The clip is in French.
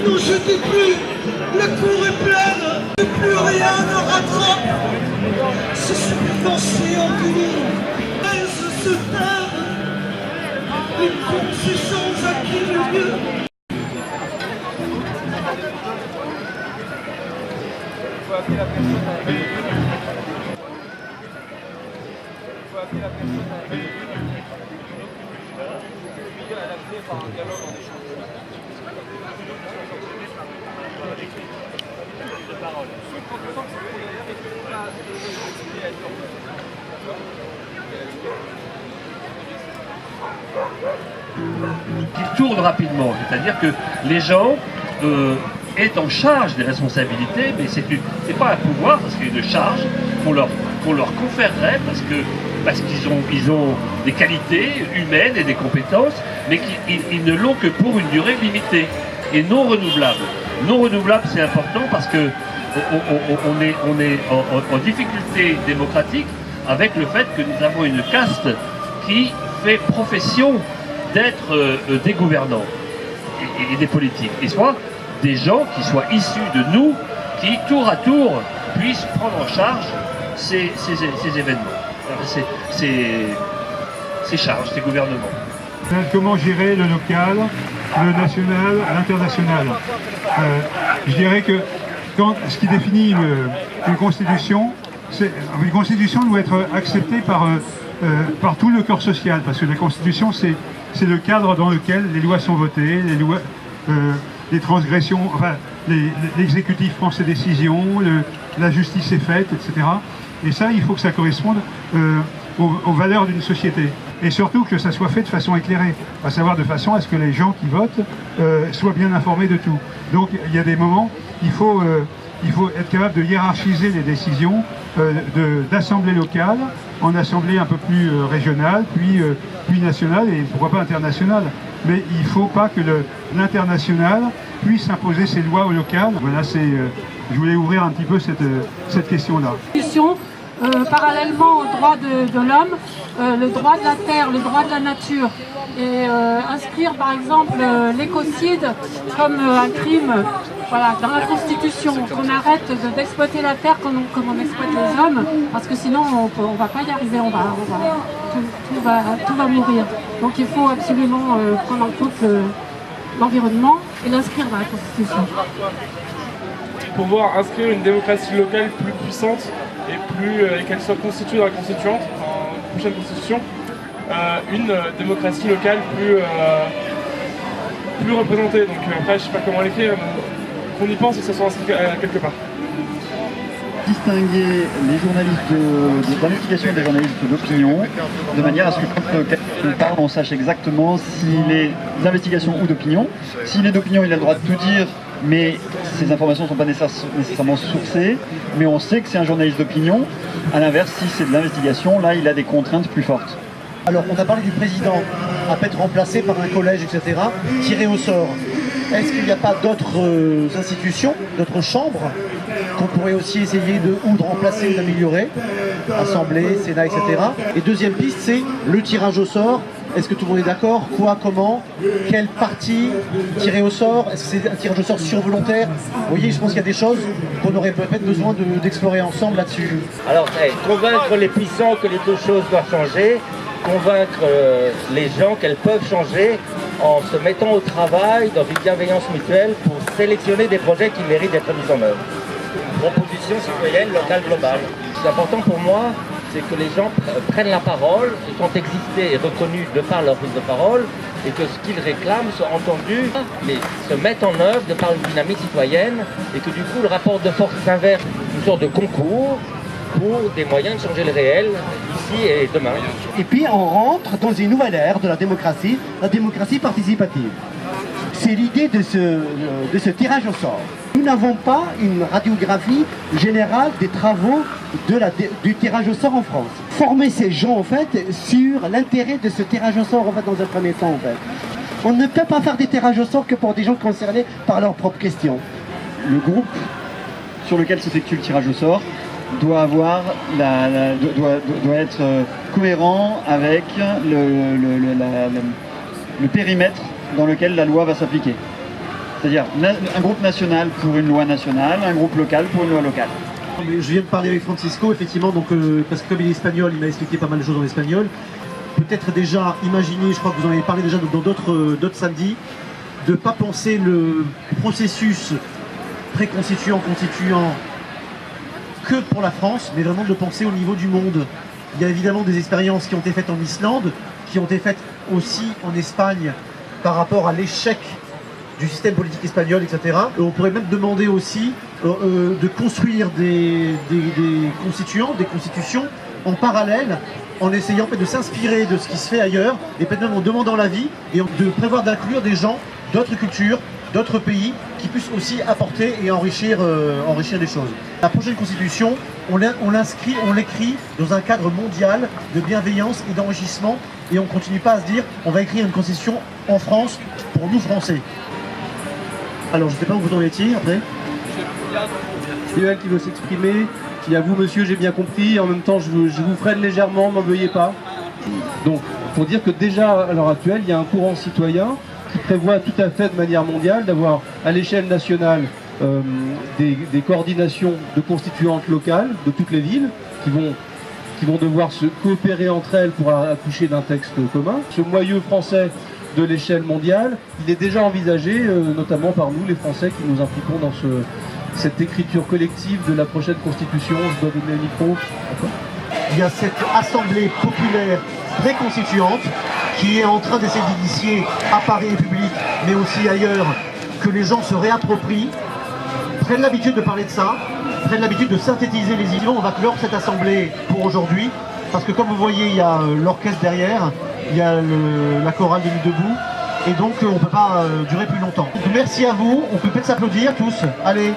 Non, je dis plus, la cour est pleine, et plus rien ne rattrape. Ce financier endurant, laisse se taire. Une concession à qui le mieux. Qui tourne rapidement, c'est-à-dire que les gens est en charge des responsabilités, mais c'est pas un pouvoir, parce qu'il y a une charge qu'on leur conférerait, parce qu'ils ont des qualités humaines et des compétences, mais qu'ils ne l'ont que pour une durée limitée et non renouvelable. Non renouvelable, c'est important parce que on est en difficulté démocratique avec le fait que nous avons une caste qui fait profession d'être des gouvernants et des politiques, et soit des gens qui soient issus de nous, qui tour à tour puissent prendre en charge ces événements, ces charges, ces gouvernements. Comment gérer le local, le national, l'international. Je dirais que ce qui définit une constitution doit être acceptée par tout le corps social, parce que la constitution c'est le cadre dans lequel les lois sont votées, les transgressions, enfin l'exécutif prend ses décisions, la justice est faite, etc. Et ça, il faut que ça corresponde aux valeurs d'une société. Et surtout que ça soit fait de façon éclairée, à savoir de façon à ce que les gens qui votent soient bien informés de tout. Donc il y a des moments, il faut être capable de hiérarchiser les décisions d'assemblée locale en assemblée un peu plus régionale, puis nationale et pourquoi pas internationale. Mais il ne faut pas que l'international puisse imposer ses lois au local. Voilà, je voulais ouvrir un petit peu cette question-là. Parallèlement au droit de l'homme, le droit de la terre, le droit de la nature, et inscrire par exemple l'écocide comme un crime, voilà, dans la Constitution, qu'on arrête d'exploiter la terre comme on exploite les hommes, parce que sinon on ne va pas y arriver, tout va mourir. Donc il faut absolument prendre en compte l'environnement et l'inscrire dans la Constitution. Pouvoir inscrire une démocratie locale plus puissante et qu'elle soit constituée dans la constituante, en prochaine constitution, une démocratie locale plus représentée. Donc après, je ne sais pas comment l'écrire, qu'on y pense et que ça soit inscrit quelque part. Distinguer les journalistes d'investigation des journalistes d'opinion, de manière à ce que quand on parle, on sache exactement s'il est d'investigation ou d'opinion. S'il est d'opinion, il a le droit de tout dire, mais ces informations ne sont pas nécessairement sourcées, mais on sait que c'est un journaliste d'opinion. À l'inverse, si c'est de l'investigation, là, il a des contraintes plus fortes. Alors, on a parlé du président, à peut être remplacé par un collège, etc., tiré au sort. Est-ce qu'il n'y a pas d'autres institutions, d'autres chambres qu'on pourrait aussi essayer de remplacer ou d'améliorer, Assemblée, Sénat, etc. Et deuxième piste, c'est le tirage au sort. Est-ce que tout le monde est d'accord? Quoi, comment? Quelle partie tirer au sort? Est-ce que c'est un tirage au sort survolontaire? Vous voyez, je pense qu'il y a des choses qu'on aurait peut-être besoin d'explorer ensemble là-dessus. Alors, convaincre les puissants que les deux choses doivent changer, convaincre les gens qu'elles peuvent changer en se mettant au travail dans une bienveillance mutuelle pour sélectionner des projets qui méritent d'être mis en œuvre. Proposition citoyenne, locale, globale. C'est important pour moi, c'est que les gens prennent la parole et ont existé et reconnus de par leur prise de parole et que ce qu'ils réclament soit entendu mais se mettent en œuvre de par une dynamique citoyenne et que du coup le rapport de force s'inverse, une sorte de concours pour des moyens de changer le réel ici et demain. Et puis on rentre dans une nouvelle ère de la démocratie participative. C'est l'idée de ce tirage au sort. Nous n'avons pas une radiographie générale des travaux du tirage au sort en France. Former ces gens en fait sur l'intérêt de ce tirage au sort en fait, dans un premier temps en fait. On ne peut pas faire des tirages au sort que pour des gens concernés par leurs propres questions. Le groupe sur lequel s'effectue le tirage au sort doit être cohérent avec le périmètre dans lequel la loi va s'appliquer. C'est-à-dire un groupe national pour une loi nationale, un groupe local pour une loi locale. Mais je viens de parler avec Francisco, effectivement, donc, parce que comme il est espagnol, il m'a expliqué pas mal de choses en espagnol. Peut-être déjà imaginer, je crois que vous en avez parlé déjà dans d'autres samedis, de ne pas penser le processus pré-constituant, constituant que pour la France, mais vraiment de le penser au niveau du monde. Il y a évidemment des expériences qui ont été faites en Islande, qui ont été faites aussi en Espagne par rapport à l'échec du système politique espagnol, etc. Et on pourrait même demander aussi de construire des constituants, des constitutions en parallèle, en essayant de s'inspirer de ce qui se fait ailleurs, et peut-être même en demandant l'avis, et de prévoir d'inclure des gens d'autres cultures, d'autres pays, qui puissent aussi apporter et enrichir les choses. La prochaine constitution, on l'écrit dans un cadre mondial de bienveillance et d'enrichissement, et on ne continue pas à se dire on va écrire une constitution en France pour nous Français. Alors je ne sais pas où vous en étiez après. Il y a elle qui veut s'exprimer. Il y a vous monsieur, j'ai bien compris. En même temps je vous freine légèrement, m'en veuillez pas. Donc pour dire que déjà à l'heure actuelle il y a un courant citoyen qui prévoit tout à fait de manière mondiale d'avoir à l'échelle nationale des coordinations de constituantes locales de toutes les villes qui vont devoir se coopérer entre elles pour accoucher d'un texte commun. Ce moyeu français de l'échelle mondiale, il est déjà envisagé, notamment par nous, les Français, qui nous impliquons dans cette écriture collective de la prochaine Constitution. Je dois donner le micro. Il y a cette assemblée populaire pré-constituante qui est en train d'essayer d'initier à Paris République, mais aussi ailleurs, que les gens se réapproprient, prennent l'habitude de parler de ça, prennent l'habitude de synthétiser les idées. On va clore cette assemblée pour aujourd'hui, parce que comme vous voyez, il y a l'orchestre derrière, il y a la chorale de Nuit debout, et donc on ne peut pas durer plus longtemps. Donc, merci à vous, on peut peut-être s'applaudir tous. Allez.